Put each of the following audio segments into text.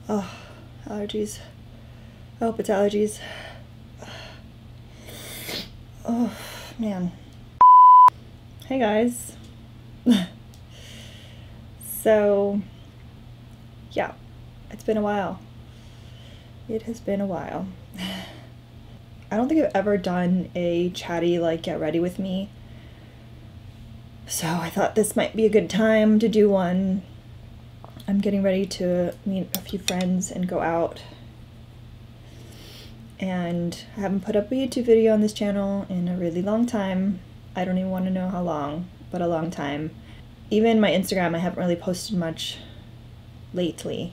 Oh, allergies. I hope it's allergies. Oh, man. Hey guys. So, yeah, it's been a while. It has been a while. I don't think I've ever done a chatty, like, get ready with me. So I thought this might be a good time to do one. I'm getting ready to meet a few friends and go out. And I haven't put up a YouTube video on this channel in a really long time. I don't even want to know how long, but a long time. Even my Instagram, I haven't really posted much lately.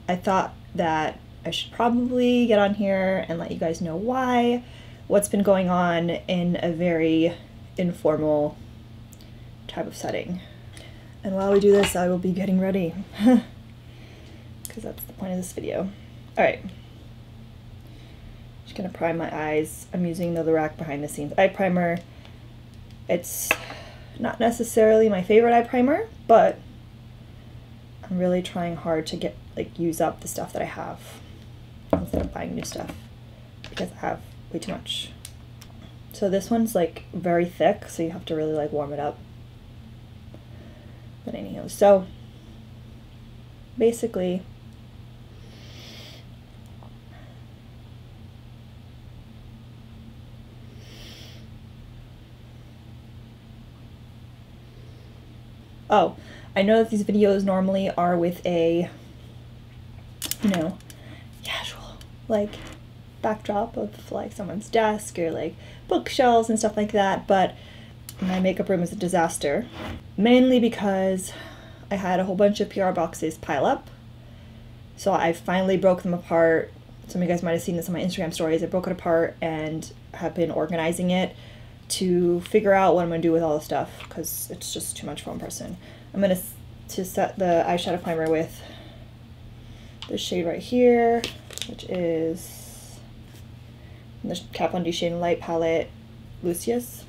I thought that I should probably get on here and let you guys know what's been going on in a very informal type of setting. And while we do this, I will be getting ready, because that's the point of this video. Alright. Just gonna prime my eyes. I'm using the Lorac Behind the Scenes eye primer. It's not necessarily my favorite eye primer, but I'm really trying hard to use up the stuff that I have instead of buying new stuff, because I have way too much. So this one's like very thick, so you have to really like warm it up. But anyhow, so basically I know that these videos normally are with a, you know, casual, like, backdrop of, like, someone's desk or, like, bookshelves and stuff like that, but my makeup room is a disaster. Mainly because I had a whole bunch of PR boxes pile up, so I finally broke them apart. Some of you guys might have seen this on my Instagram stories. I broke it apart and have been organizing it to figure out what I'm going to do with all the stuff, because it's just too much for one person. I'm going to set the eyeshadow primer with this shade right here, which is the Kat Von D Shade and Light palette, Lucius.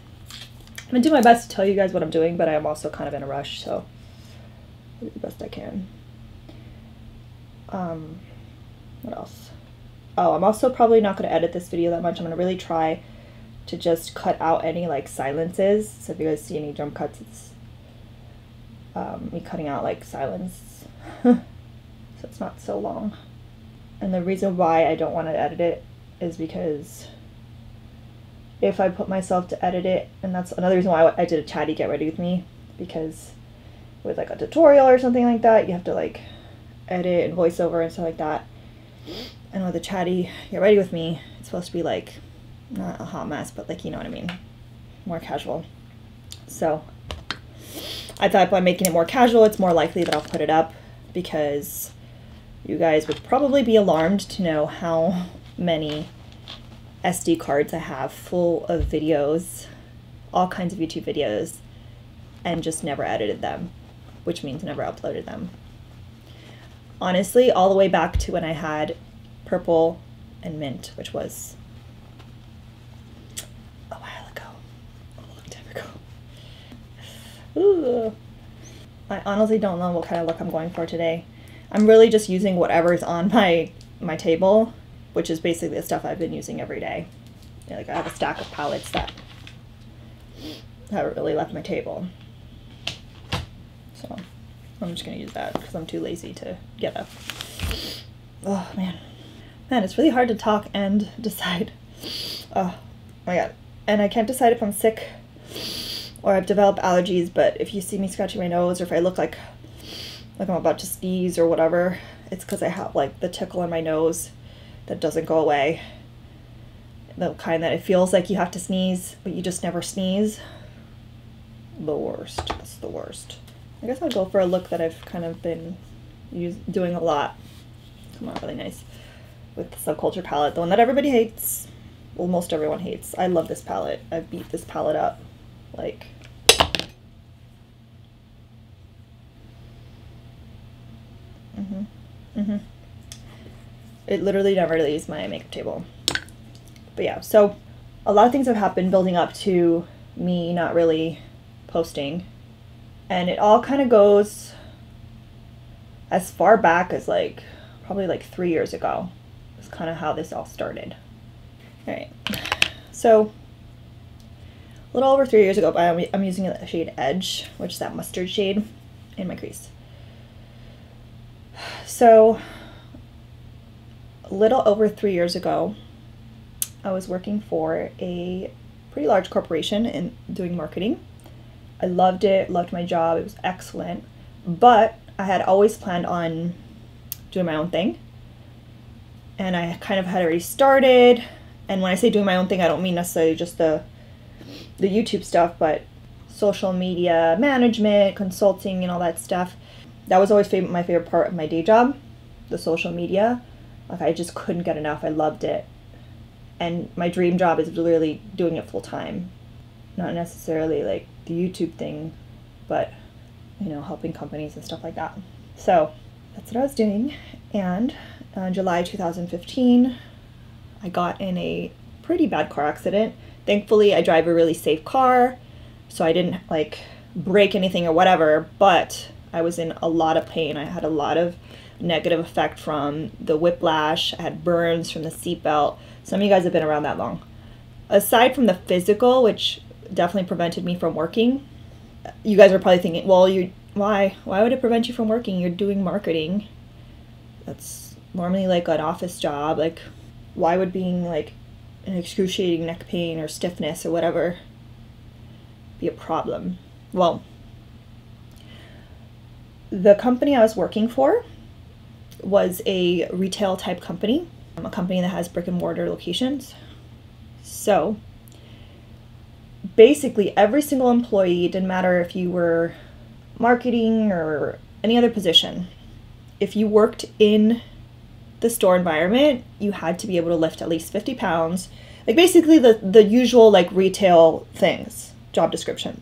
I'm going to do my best to tell you guys what I'm doing, but I am also kind of in a rush, so I'll do the best I can. What else? Oh, I'm also probably not going to edit this video that much. I'm going to really try to just cut out any like silences. So if you guys see any jump cuts, it's me cutting out like silence so it's not so long. And the reason why I don't want to edit it is because if I put myself to edit it, and that's another reason why I did a chatty get ready with me, because with like a tutorial or something like that, you have to like edit and voiceover and stuff like that. And with a chatty get ready with me, it's supposed to be like not a hot mess, but like, you know what I mean, more casual. So I thought by making it more casual, it's more likely that I'll put it up, because you guys would probably be alarmed to know how many SD cards I have full of videos, all kinds of YouTube videos, and just never edited them, which means never uploaded them. Honestly, all the way back to when I had purple and mint, which was a while ago, a long time ago. Ooh. I honestly don't know what kind of look I'm going for today. I'm really just using whatever's on my table, which is basically the stuff I've been using every day. Yeah, like I have a stack of palettes that haven't really left my table. So I'm just gonna use that because I'm too lazy to get up. Oh man. Man, it's really hard to talk and decide. Oh my god. And I can't decide if I'm sick or I've developed allergies, but if you see me scratching my nose or if I look like I'm about to sneeze or whatever, it's because I have like the tickle in my nose that doesn't go away. The kind that it feels like you have to sneeze, but you just never sneeze. The worst. It's the worst. I guess I'll go for a look that I've kind of been doing a lot. Come on, really nice. With the Subculture palette, the one that everybody hates. Well, most everyone hates. I love this palette. I've beat this palette up. Like, it literally never leaves my makeup table. But yeah, so a lot of things have happened building up to me not really posting, and it all kind of goes as far back as like probably like 3 years ago. That's kind of how this all started. All right, so a little over 3 years ago, I'm using the shade Edge, which is that mustard shade in my crease. So a little over 3 years ago, I was working for a pretty large corporation and doing marketing. I loved it, loved my job, it was excellent, but I had always planned on doing my own thing. And I kind of had already started, and when I say doing my own thing, I don't mean necessarily just the YouTube stuff, but social media management, consulting, and all that stuff. That was always my favorite part of my day job, the social media. Like, I just couldn't get enough. I loved it. And my dream job is literally doing it full time. Not necessarily like the YouTube thing, but, you know, helping companies and stuff like that. So that's what I was doing. And in July 2015, I got in a pretty bad car accident. Thankfully, I drive a really safe car, so I didn't like break anything or whatever, but I was in a lot of pain. I had a lot of negative effect from the whiplash. I had burns from the seatbelt. Some of you guys have been around that long. Aside from the physical, which definitely prevented me from working, you guys are probably thinking, well, why would it prevent you from working? You're doing marketing. That's normally like an office job. Like, why would being like an excruciating neck pain or stiffness or whatever be a problem? Well, the company I was working for was a retail type company, a company that has brick and mortar locations. So basically every single employee, didn't matter if you were marketing or any other position, if you worked in the store environment, you had to be able to lift at least 50 pounds. Like basically the usual like retail things, job description.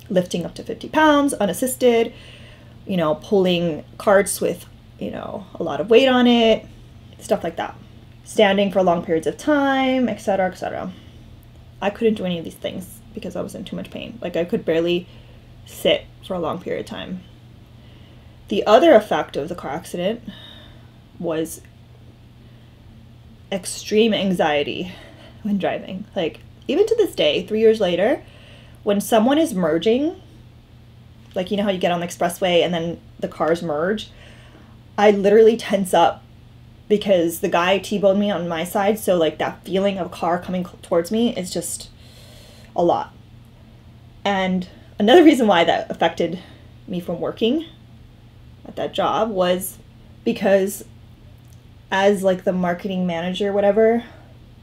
Lifting up to 50 pounds, unassisted, you know, pulling carts with, you know, a lot of weight on it, stuff like that. Standing for long periods of time, etc., etc. I couldn't do any of these things because I was in too much pain. Like, I could barely sit for a long period of time. The other effect of the car accident was extreme anxiety when driving. Like, even to this day, 3 years later, when someone is merging, like, you know how you get on the expressway and then the cars merge, I literally tense up because the guy T-boned me on my side, so like that feeling of a car coming towards me is just a lot. And another reason why that affected me from working at that job was because as like the marketing manager, whatever,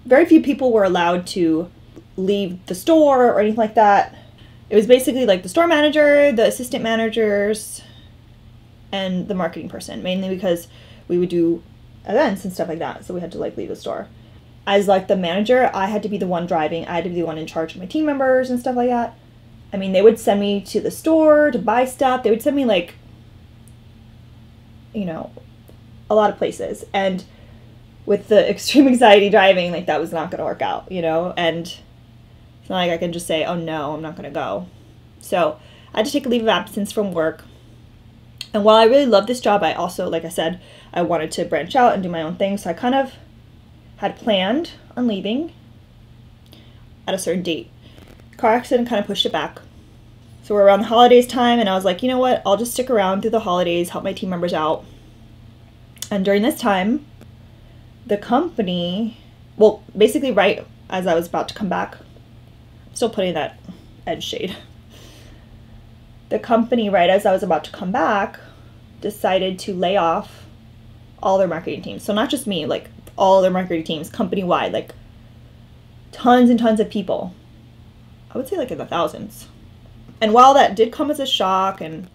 very few people were allowed to leave the store or anything like that. It was basically like the store manager, the assistant managers, and the marketing person, mainly because we would do events and stuff like that, so we had to like leave the store. As like the manager, I had to be the one driving. I had to be the one in charge of my team members and stuff like that. I mean, they would send me to the store to buy stuff. They would send me like, you know, a lot of places. And with the extreme anxiety driving, like that was not going to work out, you know? And it's not like I can just say, oh no, I'm not going to go. So I had to take a leave of absence from work. And while I really loved this job, I also, like I said, I wanted to branch out and do my own thing. So I kind of had planned on leaving at a certain date. Car accident kind of pushed it back. So we're around the holidays time, and I was like, you know what? I'll just stick around through the holidays, help my team members out. And during this time, the company, well, basically right as I was about to come back, I'm still putting that edge shade. The company, right as I was about to come back, decided to lay off all their marketing teams. So not just me, like all their marketing teams, company-wide, like tons and tons of people. I would say like in the thousands. And while that did come as a shock and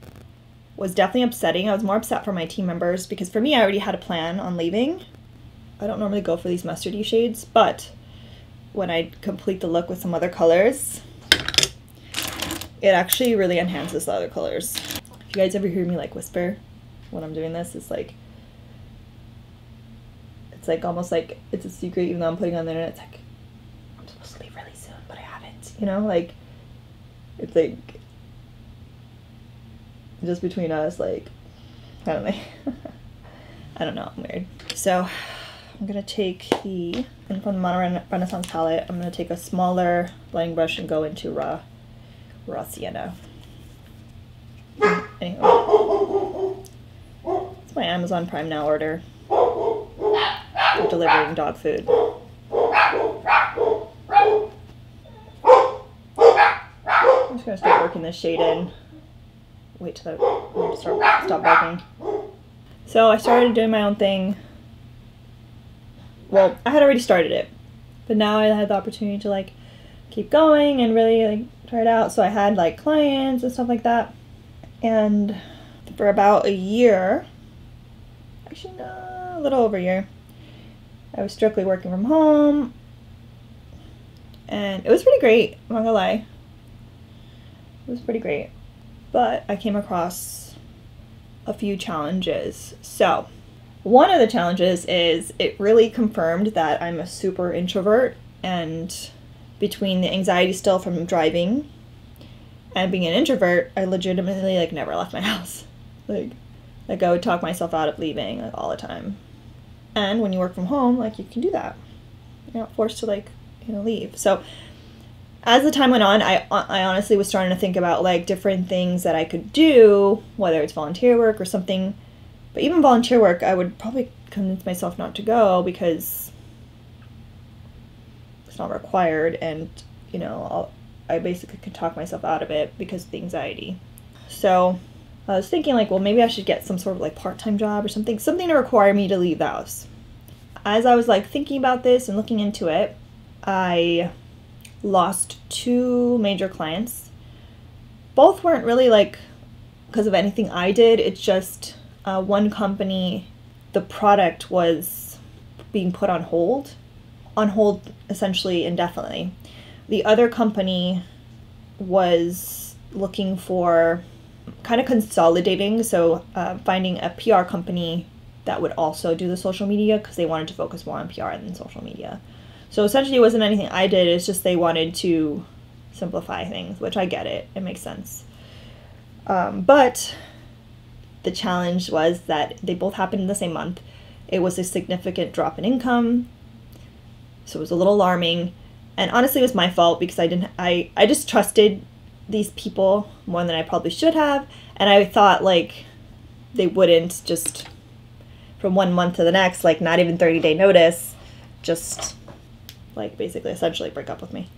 was definitely upsetting, I was more upset for my team members because for me, I already had a plan on leaving. I don't normally go for these mustardy shades, but when I complete the look with some other colors, it actually really enhances the other colors. If you guys ever hear me like whisper when I'm doing this, it's like almost like it's a secret, even though I'm putting it on the internet. It's like, I'm supposed to leave really soon, but I haven't, you know? Like, it's like, just between us, like, I don't know. I don't know, I'm weird. So I'm gonna take the, and from the Mono Renaissance palette, I'm gonna take a smaller blending brush and go into raw sienna. Anyway, it's my Amazon Prime Now order for delivering dog food. I'm just gonna start working this shade in. Wait till I stop working. So I started doing my own thing. Well, I had already started it, but now I had the opportunity to like keep going and really like try it out. So I had like clients and stuff like that. And for about a year, actually no, a little over a year, I was strictly working from home. And it was pretty great, I'm not gonna lie. It was pretty great. But I came across a few challenges. So one of the challenges is it really confirmed that I'm a super introvert, and between the anxiety still from driving and being an introvert, I legitimately like never left my house. Like I would talk myself out of leaving like all the time. And when you work from home, like you can do that. You're not forced to like, you know, leave. So as the time went on, I honestly was starting to think about like different things that I could do, whether it's volunteer work or something. But even volunteer work, I would probably convince myself not to go because it's not required, and you know, I basically could talk myself out of it because of the anxiety. So I was thinking like, well, maybe I should get some sort of like part-time job or something to require me to leave the house. As I was like thinking about this and looking into it, I lost 2 major clients. Both weren't really like because of anything I did. It's just one company, the product was being put on hold essentially indefinitely. The other company was looking for kind of consolidating, so finding a PR company that would also do the social media because they wanted to focus more on PR than social media. So essentially it wasn't anything I did, it's just they wanted to simplify things, which I get it, it makes sense. But the challenge was that they both happened in the same month. It was a significant drop in income, so it was a little alarming. And honestly, it was my fault because I just trusted these people more than I probably should have. And I thought like they wouldn't just from one month to the next, like not even 30-day notice, just like basically essentially break up with me.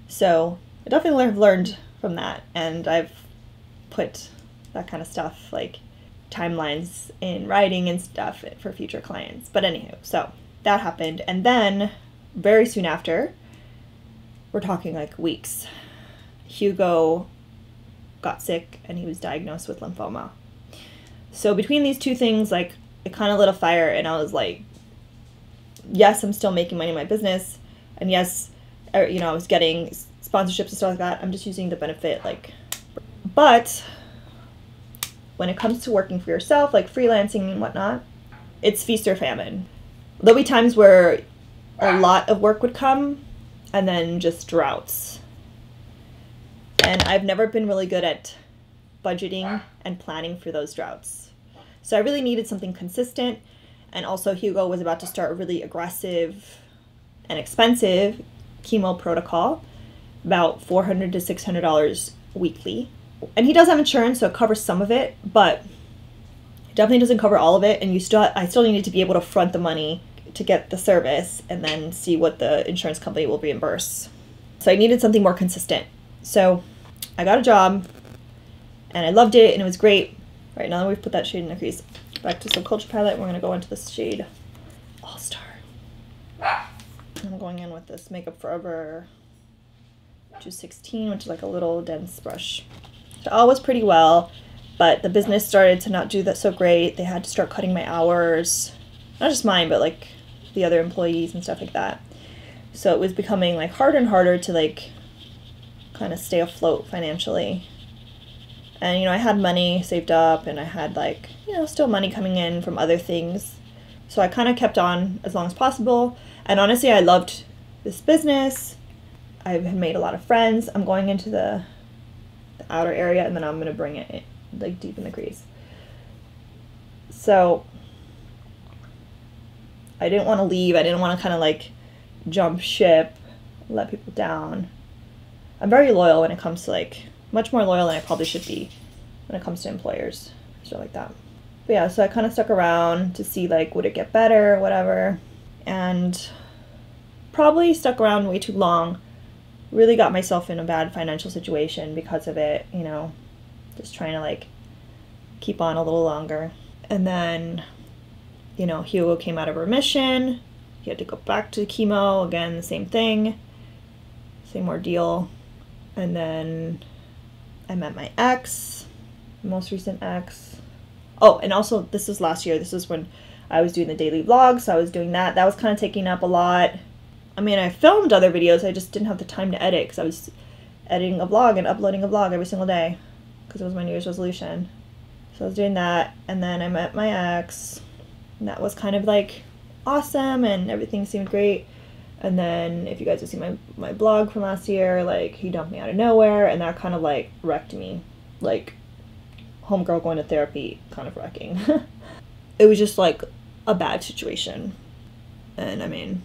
So I definitely have learned from that. And I've put that kind of stuff, like timelines in writing and stuff for future clients. But anywho, so that happened. And then very soon after, we're talking like weeks, Hugo got sick and he was diagnosed with lymphoma. So between these two things, like it kind of lit a fire, and I was like, yes, I'm still making money in my business, and yes, you know, I was getting sponsorships and stuff like that. I'm just using the benefit, like, but when it comes to working for yourself, like freelancing and whatnot, it's feast or famine. There'll be times where a lot of work would come and then just droughts. And I've never been really good at budgeting and planning for those droughts. So I really needed something consistent. And also Hugo was about to start a really aggressive and expensive chemo protocol, about $400 to $600 weekly. And he does have insurance, so it covers some of it, but it definitely doesn't cover all of it. And I still needed to be able to front the money to get the service and then see what the insurance company will reimburse. So I needed something more consistent. So I got a job and I loved it and it was great. All right, now that we've put that shade in the crease, back to Subculture palette, we're gonna go into this shade All Star. I'm going in with this Makeup Forever 216, which is like a little dense brush. So all was pretty well, but the business started to not do that so great. They had to start cutting my hours. Not just mine, but like the other employees and stuff like that. So it was becoming like harder and harder to like kind of stay afloat financially. And, you know, I had money saved up and I had like, you know, still money coming in from other things. So I kind of kept on as long as possible. And honestly, I loved this business. I've made a lot of friends. I'm going into the outer area and then I'm going to bring it in, like deep in the crease. So I didn't want to leave. I didn't want to kind of like jump ship, let people down. I'm very loyal when it comes to like, much more loyal than I probably should be when it comes to employers, stuff like that. But yeah, so I kind of stuck around to see like, would it get better, whatever. And probably stuck around way too long. Really got myself in a bad financial situation because of it, you know, just trying to like keep on a little longer. And then, you know, Hugo came out of remission. He had to go back to chemo again, the same thing, same ordeal. And then I met my ex, most recent ex. Oh, and also this is last year. This is when I was doing the daily vlogs. So I was doing that. That was kind of taking up a lot. I mean, I filmed other videos. I just didn't have the time to edit because I was editing a vlog and uploading a vlog every single day because it was my New Year's resolution. So I was doing that. And then I met my ex. And that was kind of like awesome and everything seemed great. And then if you guys have seen my blog from last year, like he dumped me out of nowhere and that kind of like wrecked me. Like homegirl going to therapy kind of wrecking. It was just like a bad situation. And I mean,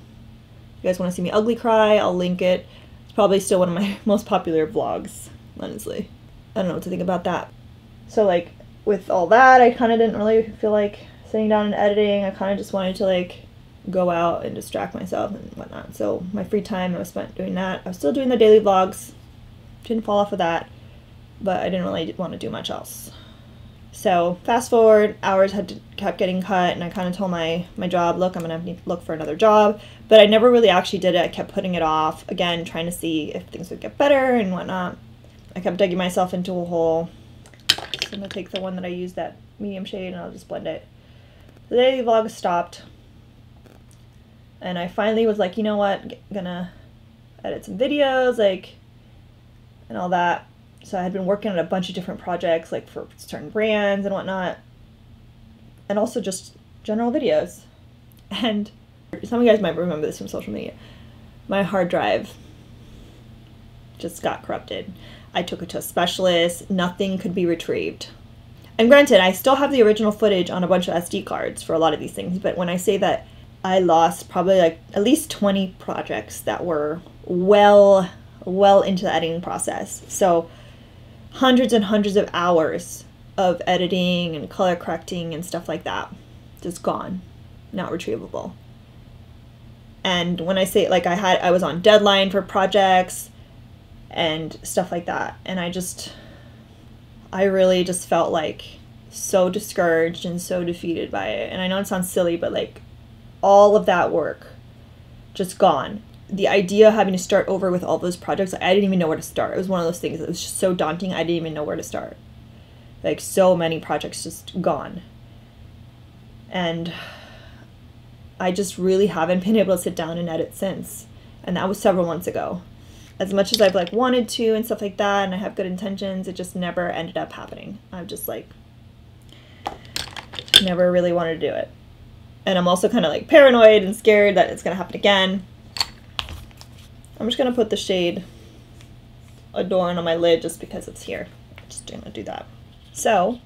if you guys want to see me ugly cry, I'll link it. It's probably still one of my most popular vlogs, honestly. I don't know what to think about that. So like with all that, I kind of didn't really feel like sitting down and editing. I kind of just wanted to like go out and distract myself and whatnot. So my free time I was spent doing that. I was still doing the daily vlogs. Didn't fall off of that, but I didn't really want to do much else. So fast forward, hours kept getting cut, and I kind of told my job, look, I'm going to need to look for another job. But I never really actually did it. I kept putting it off, again, trying to see if things would get better and whatnot. I kept digging myself into a hole. So I'm going to take the one that I used, that medium shade, and I'll just blend it. The daily vlog stopped. And I finally was like, you know what, gonna edit some videos, like, and all that. So I had been working on a bunch of different projects, like for certain brands and whatnot. And also just general videos. And some of you guys might remember this from social media. My hard drive just got corrupted. I took it to a specialist. Nothing could be retrieved. And granted, I still have the original footage on a bunch of SD cards for a lot of these things. But when I say that I lost probably like at least 20 projects that were well into the editing process. So hundreds and hundreds of hours of editing and color correcting and stuff like that. Just gone. Not retrievable. And when I say like I was on deadline for projects and stuff like that. And I really just felt like so discouraged and so defeated by it. And I know it sounds silly, but like all of that work just gone. The idea of having to start over with all those projects, I didn't even know where to start. It was one of those things that was just so daunting, I didn't even know where to start. Like so many projects just gone. And I just really haven't been able to sit down and edit since. And that was several months ago. As much as I've like wanted to and stuff like that, and I have good intentions, it just never ended up happening. I've just like never really wanted to do it. And I'm also kind of like paranoid and scared that it's going to happen again. I'm just going to put the shade Adorn on my lid just because it's here. Just going to do that. So,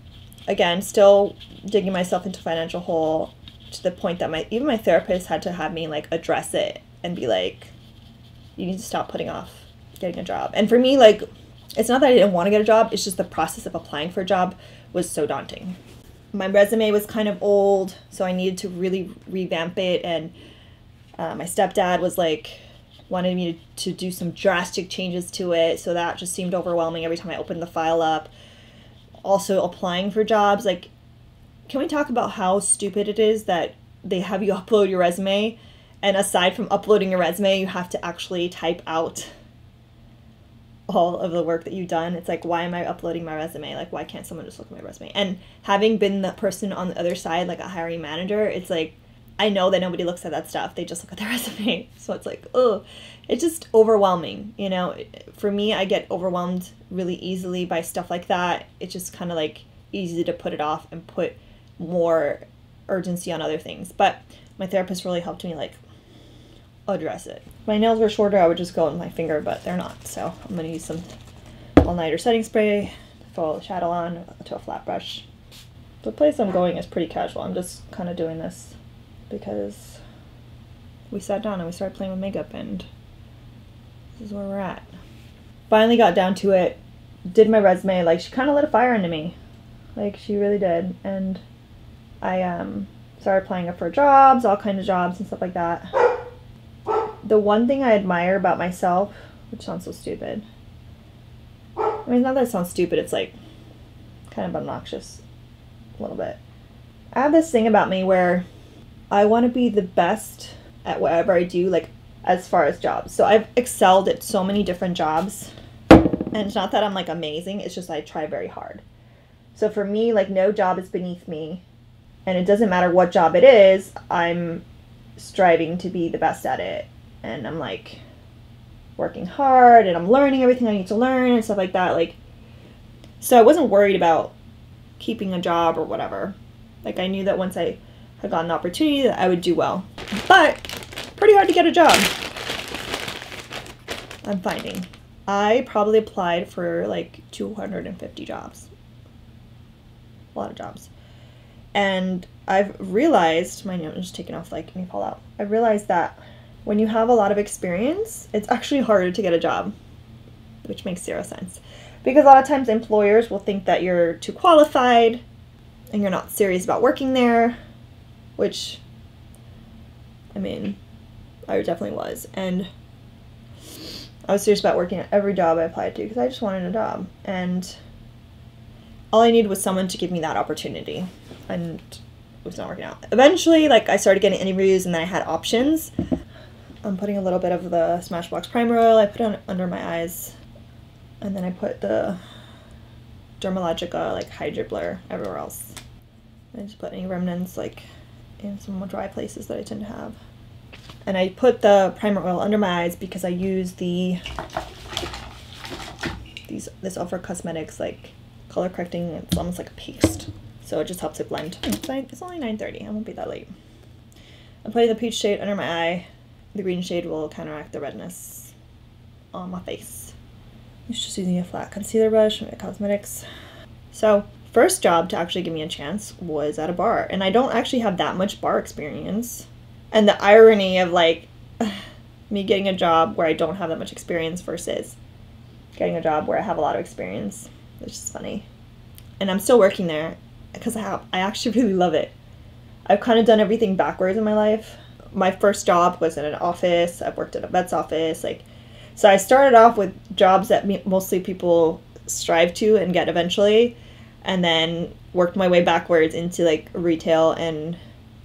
again, still digging myself into a financial hole to the point that even my therapist had to have me like address it and be like, you need to stop putting off getting a job. And for me, like, it's not that I didn't want to get a job. It's just the process of applying for a job was so daunting. My resume was kind of old, so I needed to really revamp it. And my stepdad was like, wanted me to do some drastic changes to it. So that just seemed overwhelming every time I opened the file up. Also applying for jobs, like, can we talk about how stupid it is that they have you upload your resume, and aside from uploading your resume, you have to actually type out all of the work that you've done? It's like, why am I uploading my resume? Like, why can't someone just look at my resume? And having been the person on the other side, like a hiring manager, it's like, I know that nobody looks at that stuff. They just look at their resume. So it's like, oh, it's just overwhelming. You know, for me, I get overwhelmed really easily by stuff like that. It's just kind of like easy to put it off and put more urgency on other things. But my therapist really helped me like address it. If my nails were shorter, I would just go with my finger, but they're not. So I'm going to use some all-nighter setting spray, fill the shadow on to a flat brush. The place I'm going is pretty casual. I'm just kind of doing this because we sat down and we started playing with makeup, and this is where we're at. Finally got down to it, did my resume. Like, she kind of lit a fire into me. Like, she really did. And I started applying for jobs, all kinds of jobs and stuff like that. The one thing I admire about myself, which sounds so stupid. I mean, not that it sounds stupid, it's like kind of obnoxious a little bit. I have this thing about me where I want to be the best at whatever I do, like, as far as jobs. So I've excelled at so many different jobs, and it's not that I'm, like, amazing, it's just I try very hard. So for me, like, no job is beneath me, and it doesn't matter what job it is, I'm striving to be the best at it, and I'm, like, working hard, and I'm learning everything I need to learn and stuff like that. Like, so I wasn't worried about keeping a job or whatever. Like, I knew that once I had gotten an opportunity that I would do well. But pretty hard to get a job, I'm finding. I probably applied for like 250 jobs. A lot of jobs. And I've realized, my nose is taking off, like, let me fall out. I realized that when you have a lot of experience, it's actually harder to get a job, which makes zero sense. Because a lot of times employers will think that you're too qualified and you're not serious about working there, which, I mean, I definitely was. And I was serious about working at every job I applied to because I just wanted a job. And all I needed was someone to give me that opportunity. And it was not working out. Eventually, like, I started getting interviews and then I had options. I'm putting a little bit of the Smashbox primer oil. I put it under my eyes. And then I put the Dermalogica, like, Hydra Blur everywhere else. I just put any remnants, like, in some more dry places that I tend to have. And I put the primer oil under my eyes because I use this Ultra Cosmetics, like, color correcting. It's almost like a paste. So it just helps it blend. It's only 9:30. I won't be that late. I'm putting the peach shade under my eye. The green shade will counteract the redness on my face. I'm just using a flat concealer brush from Cosmetics. So, first job to actually give me a chance was at a bar. And I don't actually have that much bar experience. And the irony of, like, me getting a job where I don't have that much experience versus getting a job where I have a lot of experience. It's just funny. And I'm still working there because I actually really love it. I've kind of done everything backwards in my life. My first job was in an office. I've worked at a vet's office. Like, so I started off with jobs that mostly people strive to and get eventually, and then worked my way backwards into, like, retail and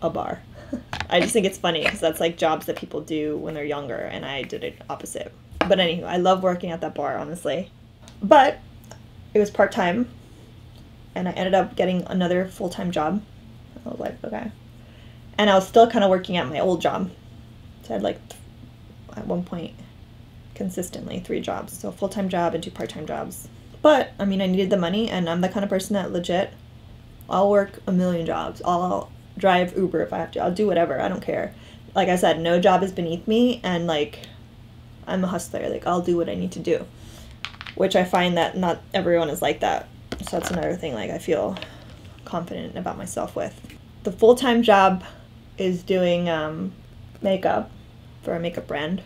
a bar. I just think it's funny because that's, like, jobs that people do when they're younger, and I did it opposite. But anyway, I love working at that bar, honestly. But it was part-time, and I ended up getting another full-time job. I was like, okay. And I was still kind of working at my old job. So I had, like, at one point, consistently 3 jobs. So a full-time job and 2 part-time jobs. But, I mean, I needed the money, and I'm the kind of person that legit, I'll work a million jobs. I'll drive Uber if I have to. I'll do whatever. I don't care. Like I said, no job is beneath me, and, like, I'm a hustler. Like, I'll do what I need to do. Which I find that not everyone is like that. So that's another thing, like, I feel confident about myself with. The full-time job is doing makeup for a makeup brand.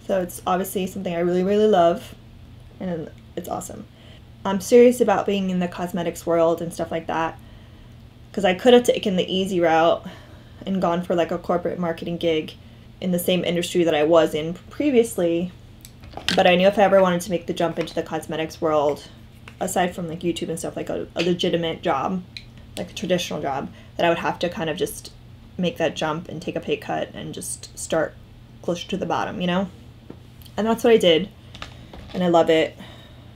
So it's obviously something I really, really love, and it's awesome. I'm serious about being in the cosmetics world and stuff like that, because I could have taken the easy route and gone for, like, a corporate marketing gig in the same industry that I was in previously, but I knew if I ever wanted to make the jump into the cosmetics world, aside from, like, YouTube and stuff, like a legitimate job, like a traditional job, that I would have to kind of just make that jump and take a pay cut and just start closer to the bottom, you know? And that's what I did, and I love it.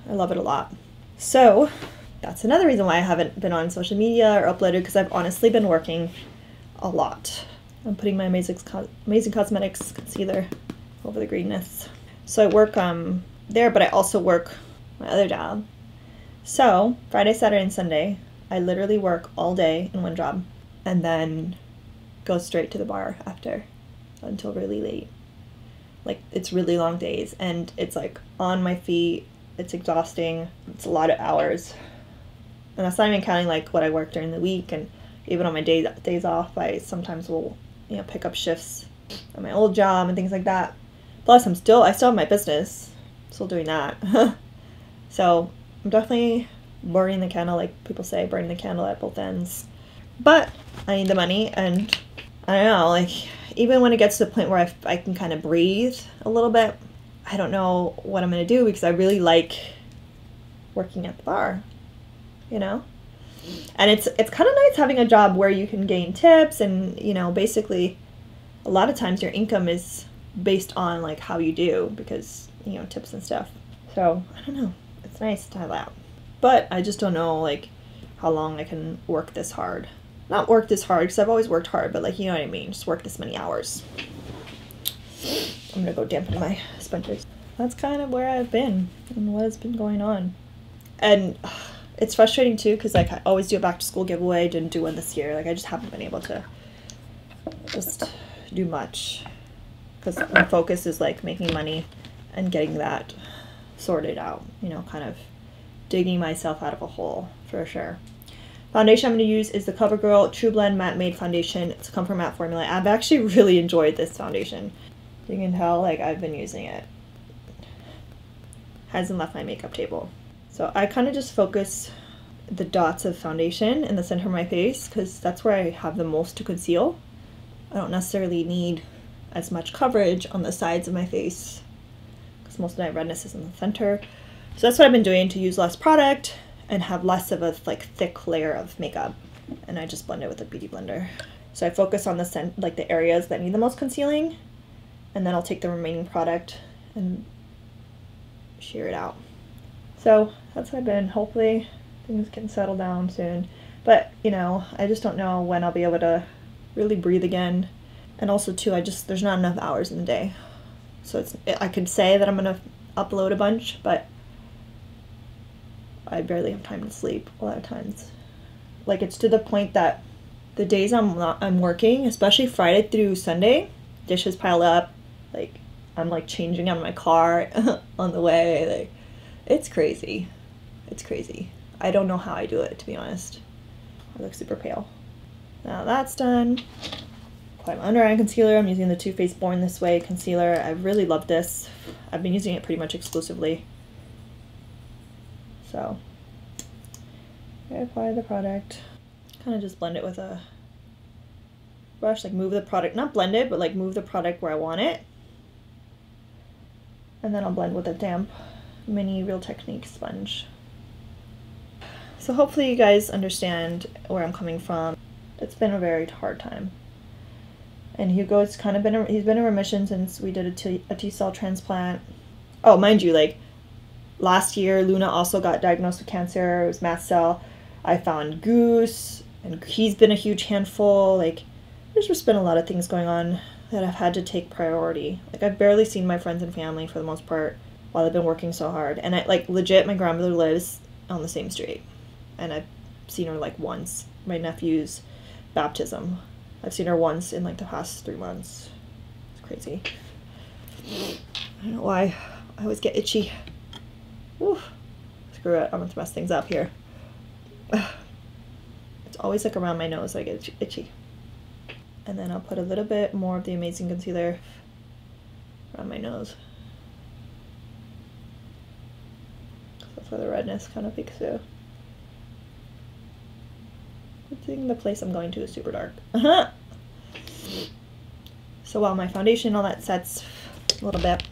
I love it a lot. So that's another reason why I haven't been on social media or uploaded, because I've honestly been working a lot. I'm putting my Amazing Cosmetics concealer over the greenness. So I work there, but I also work my other job. So Friday, Saturday, and Sunday, I literally work all day in one job and then go straight to the bar after until really late. Like, it's really long days, and it's, like, on my feet. It's exhausting. It's a lot of hours. And that's not even counting, like, what I work during the week, and even on my days off, I sometimes will, you know, pick up shifts at my old job and things like that. Plus, I still have my business, still doing that. So I'm definitely burning the candle, like people say, burning the candle at both ends. But I need the money, and I don't know, like even when it gets to the point where I can kind of breathe a little bit, I don't know what I'm going to do, because I really like working at the bar, you know? And it's kind of nice having a job where you can gain tips, and, you know, basically a lot of times your income is based on like how you do, because, you know, tips and stuff. So I don't know, it's nice to have that. But I just don't know like how long I can work this hard. Not work this hard, because I've always worked hard, but like, you know what I mean, just work this many hours. I'm gonna go dampen my sponges. That's kind of where I've been and what has been going on. And it's frustrating too, because like I always do a back to school giveaway. Didn't do one this year. Like I just haven't been able to just do much, because my focus is like making money and getting that sorted out, you know, kind of digging myself out of a hole for sure. Foundation I'm going to use is the CoverGirl True Blend Matte Made Foundation. It's a Comfort Matte formula. I've actually really enjoyed this foundation. You can tell like I've been using it. Hasn't left my makeup table. So I kind of just focus the dots of foundation in the center of my face, because that's where I have the most to conceal. I don't necessarily need as much coverage on the sides of my face, because most of my redness is in the center. So that's what I've been doing, to use less product and have less of a like thick layer of makeup. And I just blend it with a beauty blender. So I focus on the like the areas that need the most concealing, and then I'll take the remaining product and sheer it out. So that's what I've been. Hopefully things can settle down soon. But, you know, I just don't know when I'll be able to really breathe again. And also too, there's not enough hours in the day. So I could say that I'm gonna upload a bunch, but I barely have time to sleep a lot of times. Like it's to the point that the days I'm working, especially Friday through Sunday, dishes pile up. Like I'm like changing out my car on the way. Like it's crazy. It's crazy. I don't know how I do it, to be honest. I look super pale. Now that's done. Apply my under eye concealer. I'm using the Too Faced Born This Way concealer. I really love this. I've been using it pretty much exclusively. So I apply the product. Kind of just blend it with a brush, like move the product, not blend it, but like move the product where I want it. And then I'll blend with a damp mini Real Technique sponge. So hopefully you guys understand where I'm coming from. It's been a very hard time. And Hugo's kind of he's been in remission since we did a T-cell transplant. Oh, mind you, like last year, Luna also got diagnosed with cancer. It was mast cell. I found Goose, and he's been a huge handful. Like, there's just been a lot of things going on that I've had to take priority. Like, I've barely seen my friends and family for the most part while I've been working so hard. And like, legit, my grandmother lives on the same street. And I've seen her like once. My nephew's baptism. I've seen her once in like the past 3 months. It's crazy. I don't know why I always get itchy. Woo. Screw it, I'm gonna mess things up here. It's always like around my nose I get itchy. And then I'll put a little bit more of the Amazing Concealer around my nose. That's where the redness kind of peeks through. Good thing the place I'm going to is super dark. So while my foundation and all that sets a little bit,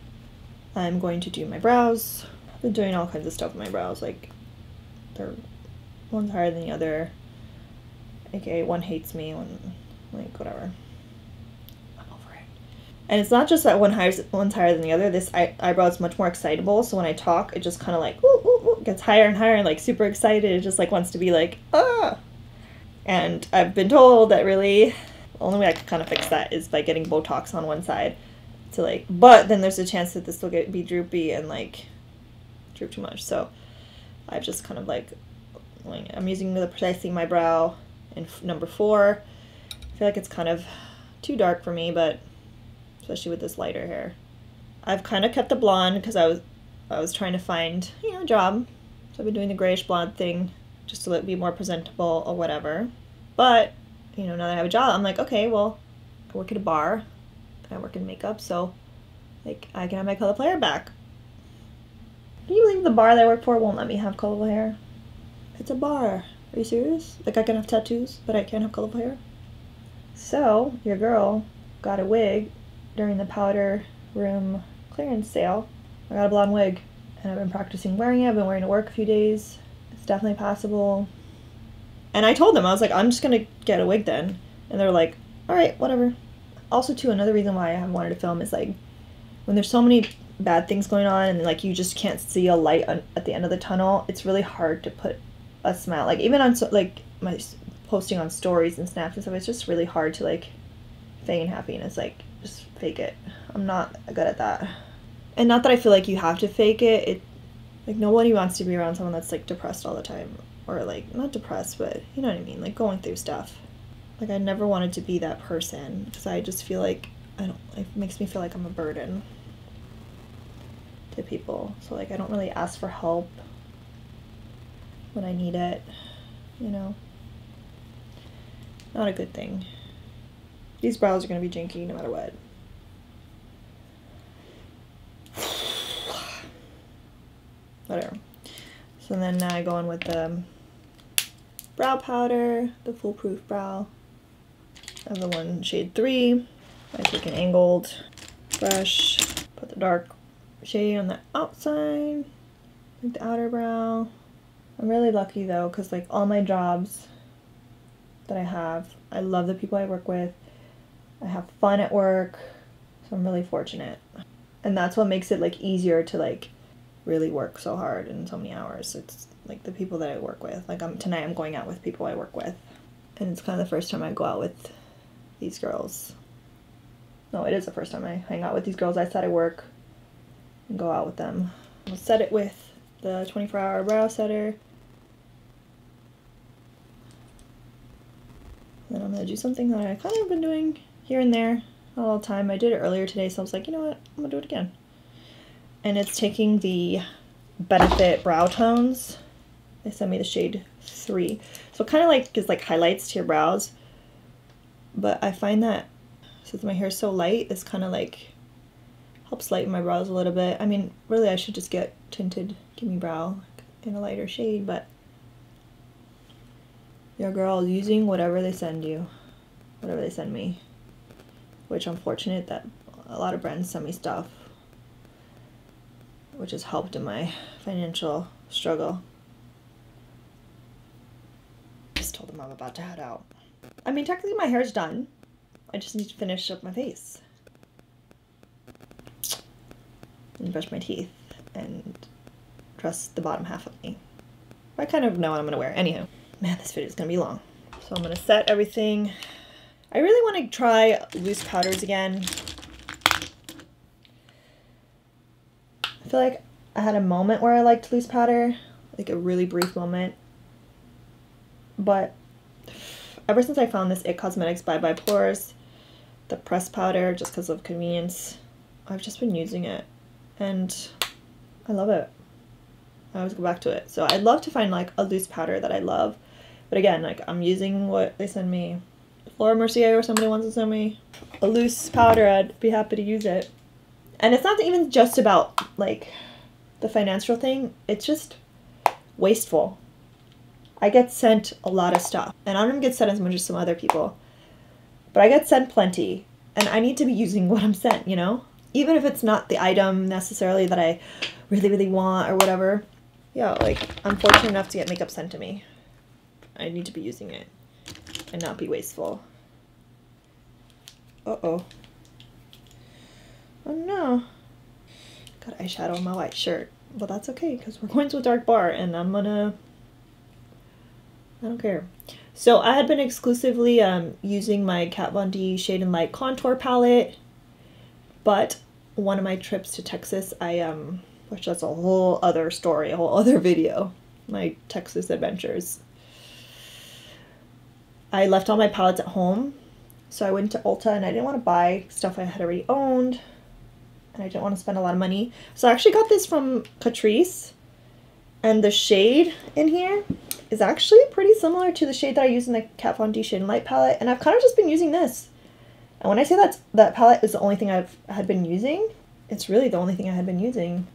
I'm going to do my brows. I've been doing all kinds of stuff with my brows, like they're one's higher than the other, aka one hates me, one like whatever. I'm over it. And it's not just that one's higher than the other. This eyebrow is much more excitable, so when I talk, it just kind of like ooh, ooh, ooh, gets higher and higher, and like super excited. It just like wants to be like ah. And I've been told that really the only way I can kind of fix that is by getting Botox on one side to like, but then there's a chance that this will be droopy and like droop too much. So I've just kind of like, I'm using the Precisely My Brow in number 4. I feel like it's kind of too dark for me, but especially with this lighter hair. I've kind of kept the blonde because I was trying to find, you know, a job. So I've been doing the grayish blonde thing just to be more presentable or whatever. But, you know, now that I have a job, I'm like, okay, well, I work at a bar. I work in makeup, so like I can have my colorful hair back. Can you believe the bar that I work for won't let me have colorful hair? It's a bar. Are you serious? Like I can have tattoos, but I can't have colorful hair? So, your girl got a wig during the powder room clearance sale. I got a blonde wig, and I've been practicing wearing it. I've been wearing it to work a few days. It's definitely passable. And I told them, I was like, I'm just gonna get a wig then. And they're like, alright, whatever. Also, too, another reason why I haven't wanted to film is like, when there's so many bad things going on and like you just can't see a light at the end of the tunnel, it's really hard to put a smile. Like even on like my posting on stories and snaps and stuff, it's just really hard to like feign happiness. Like just fake it. I'm not good at that. And not that I feel like you have to fake it. It like nobody wants to be around someone that's like depressed all the time, or like not depressed, but you know what I mean, like going through stuff. Like I never wanted to be that person because I just feel like it makes me feel like I'm a burden to people. So like I don't really ask for help when I need it, you know. Not a good thing. These brows are gonna be janky no matter what. Whatever. So then I go in with the brow powder, the Foolproof Brow. I have the one shade 3. I take an angled brush, put the dark shade on the outside, like the outer brow. I'm really lucky though, because like all my jobs that I have, I love the people I work with. I have fun at work, so I'm really fortunate. And that's what makes it like easier to like really work so hard in so many hours. It's like the people that I work with. Like tonight I'm going out with people I work with. And it's kind of the first time I go out with these girls. No, it is the first time I hang out with these girls. I said I work and go out with them. I'll set it with the 24-hour brow setter. Then I'm gonna do something that I kind of been doing here and there all the time. I did it earlier today, so I was like, you know what, I'm gonna do it again. And it's taking the Benefit brow tones. They sent me the shade 3. So it kind of like gives like highlights to your brows. But I find that since my hair is so light, this kind of like helps lighten my brows a little bit. I mean, really I should just get tinted Gimme Brow in a lighter shade, but your girl is using whatever they send you, whatever they send me. Which I'm fortunate that a lot of brands send me stuff, which has helped in my financial struggle. Just told them I'm about to head out. I mean, technically my hair's done. I just need to finish up my face. And brush my teeth and dress the bottom half of me. I kind of know what I'm gonna wear. Anywho, man, this video is gonna be long. So I'm gonna set everything. I really want to try loose powders again. I feel like I had a moment where I liked loose powder, like a really brief moment. But ever since I found this IT Cosmetics by Pores, the pressed powder, just because of convenience, I've just been using it. And I love it. I always go back to it. So I'd love to find like a loose powder that I love. But again, like I'm using what they send me. If Laura Mercier or somebody wants to send me a loose powder, I'd be happy to use it. And it's not even just about like the financial thing. It's just wasteful. I get sent a lot of stuff. And I don't even get sent as much as some other people. But I get sent plenty. And I need to be using what I'm sent, you know? Even if it's not the item necessarily that I really, really want or whatever. Yeah, like, I'm fortunate enough to get makeup sent to me. I need to be using it and not be wasteful. Uh-oh. Oh no. Got eyeshadow on my white shirt. But that's okay, because we're going to a dark bar and I don't care. So I had been exclusively using my Kat Von D Shade and Light contour palette. But one of my trips to Texas, which that's a whole other story, a whole other video, my Texas adventures. I left all my palettes at home, so I went to Ulta and I didn't want to buy stuff I had already owned, and I didn't want to spend a lot of money. So I actually got this from Catrice, and the shade in here is actually pretty similar to the shade that I use in the Kat Von D Shade and Light palette, and I've kind of just been using this. And when I say that palette is the only thing had been using, it's really the only thing I had been using.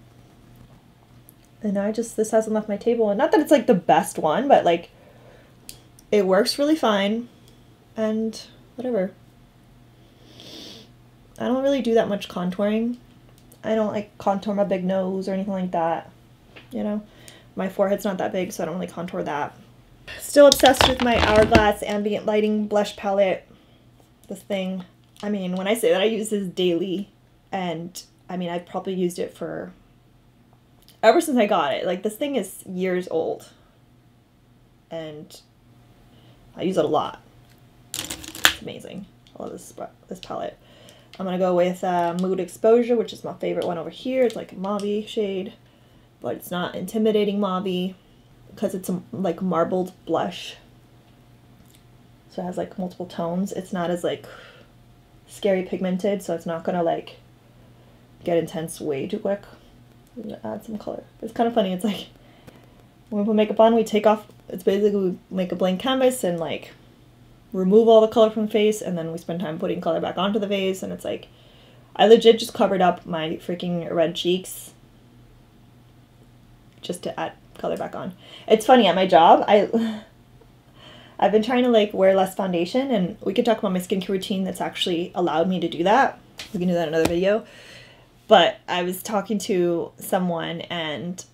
And now this hasn't left my table. And not that it's like the best one, but like it works really fine. And whatever. I don't really do that much contouring. I don't like contour my big nose or anything like that. You know, my forehead's not that big, so I don't really contour that. Still obsessed with my Hourglass Ambient Lighting Blush Palette. This thing, I mean, when I say that I use this daily, and I mean, I've probably used it for ever since I got it. Like, this thing is years old, and I use it a lot. It's amazing. I love this palette. I'm gonna go with Mood Exposure, which is my favorite one over here. It's like a mauve shade, but it's not intimidating mauve because it's a like marbled blush. So it has like multiple tones. It's not as like scary pigmented, so it's not gonna like get intense way too quick. I'm gonna add some color. It's kind of funny. It's like when we put makeup on, we take off. It's basically we make a blank canvas and like remove all the color from the face, and then we spend time putting color back onto the face. And it's like I legit just covered up my freaking red cheeks just to add color back on. It's funny, at my job I've been trying to like wear less foundation, and we could talk about my skincare routine that's actually allowed me to do that. We can do that in another video. But I was talking to someone and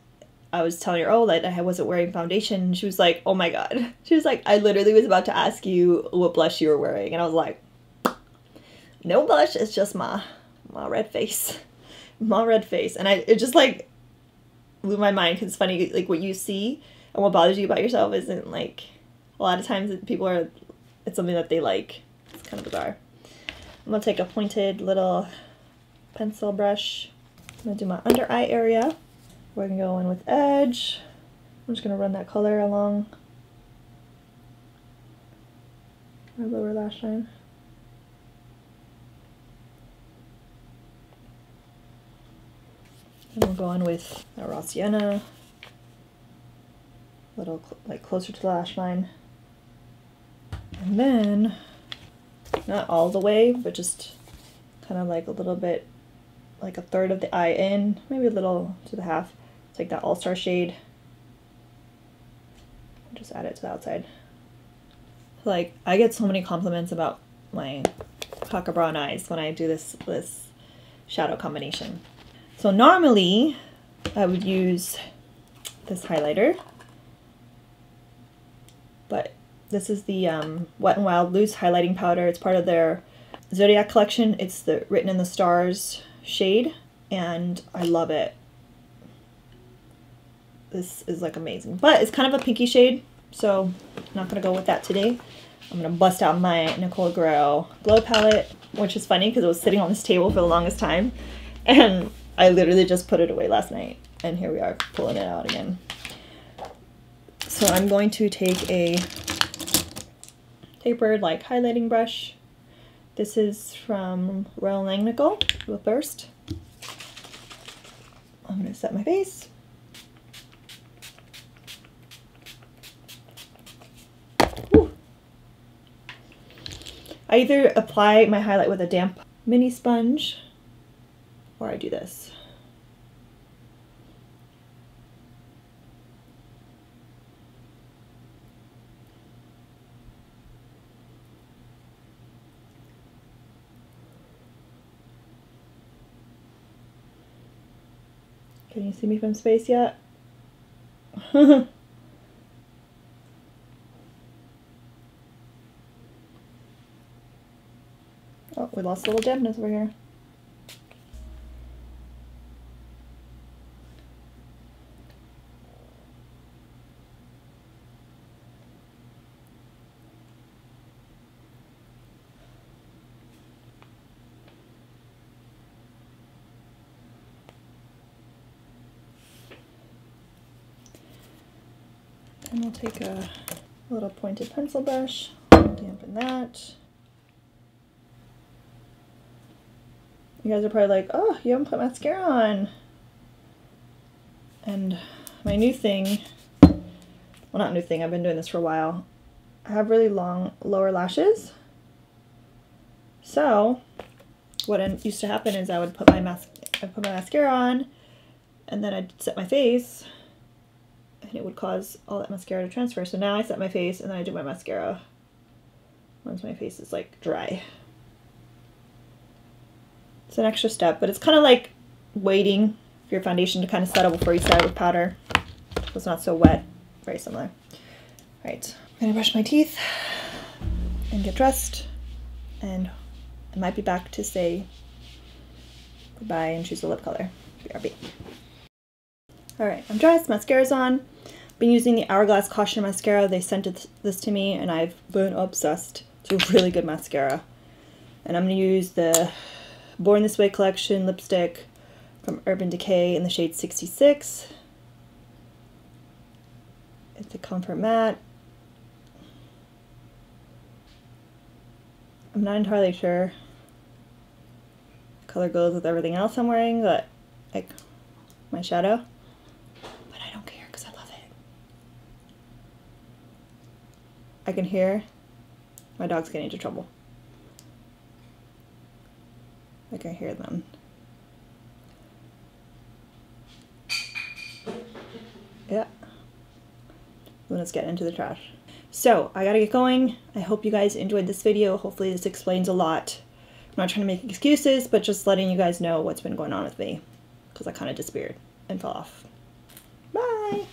I was telling her, oh, that I wasn't wearing foundation. And she was like, oh my God. She was like, I literally was about to ask you what blush you were wearing. And I was like, no blush, it's just my red face. My red face. And it just like blew my mind, because it's funny, like what you see and what bothers you about yourself isn't like, a lot of times it's something that they like. It's kind of bizarre. I'm gonna take a pointed little pencil brush. I'm gonna do my under eye area. We're gonna go in with edge. I'm just gonna run that color along my lower lash line. And we'll go in with a raw sienna, a little like closer to the lash line. And then, not all the way, but just kind of like a little bit, like a third of the eye in, maybe a little to the half. Take that All-Star shade, just add it to the outside. Like, I get so many compliments about my Cocker Brown eyes when I do this shadow combination. So normally, I would use this highlighter, but this is the Wet n Wild Loose Highlighting Powder. It's part of their Zodiac collection. It's the Written in the Stars shade, and I love it. This is like amazing, but it's kind of a pinky shade, so I'm not gonna go with that today. I'm gonna bust out my Nicole Guerrero Glow Palette, which is funny because it was sitting on this table for the longest time, and I literally just put it away last night, and here we are pulling it out again. So I'm going to take a tapered like highlighting brush. This is from Royal Langnickel, the first. I'm going to set my face. Whew. I either apply my highlight with a damp mini sponge, or I do this. Can you see me from space yet? Oh, we lost a little dampness over here. And we'll take a little pointed pencil brush, dampen that. You guys are probably like, oh, you haven't put mascara on. And my new thing, well, not new thing, I've been doing this for a while. I have really long lower lashes. So what used to happen is I would put my mascara on, and then I'd set my face, and it would cause all that mascara to transfer. So now I set my face, and then I do my mascara once my face is like dry. It's an extra step, but it's kind of like waiting for your foundation to kind of settle before you start with powder, so it's not so wet. Very similar. All right, I'm gonna brush my teeth and get dressed, and I might be back to say goodbye and choose a lip color. BRB. All right, I'm dressed, mascara's on. Been using the Hourglass Caution Mascara. They sent this to me, and I've been obsessed. It's a really good mascara. And I'm gonna use the Born This Way collection lipstick from Urban Decay in the shade 66. It's a comfort matte. I'm not entirely sure the color goes with everything else I'm wearing, but like my shadow. But I don't care because I love it. I can hear my dogs getting into trouble. I can hear them. Yeah. Luna's getting into the trash. So I gotta get going. I hope you guys enjoyed this video. Hopefully this explains a lot. I'm not trying to make excuses, but just letting you guys know what's been going on with me, because I kind of disappeared and fell off. Bye!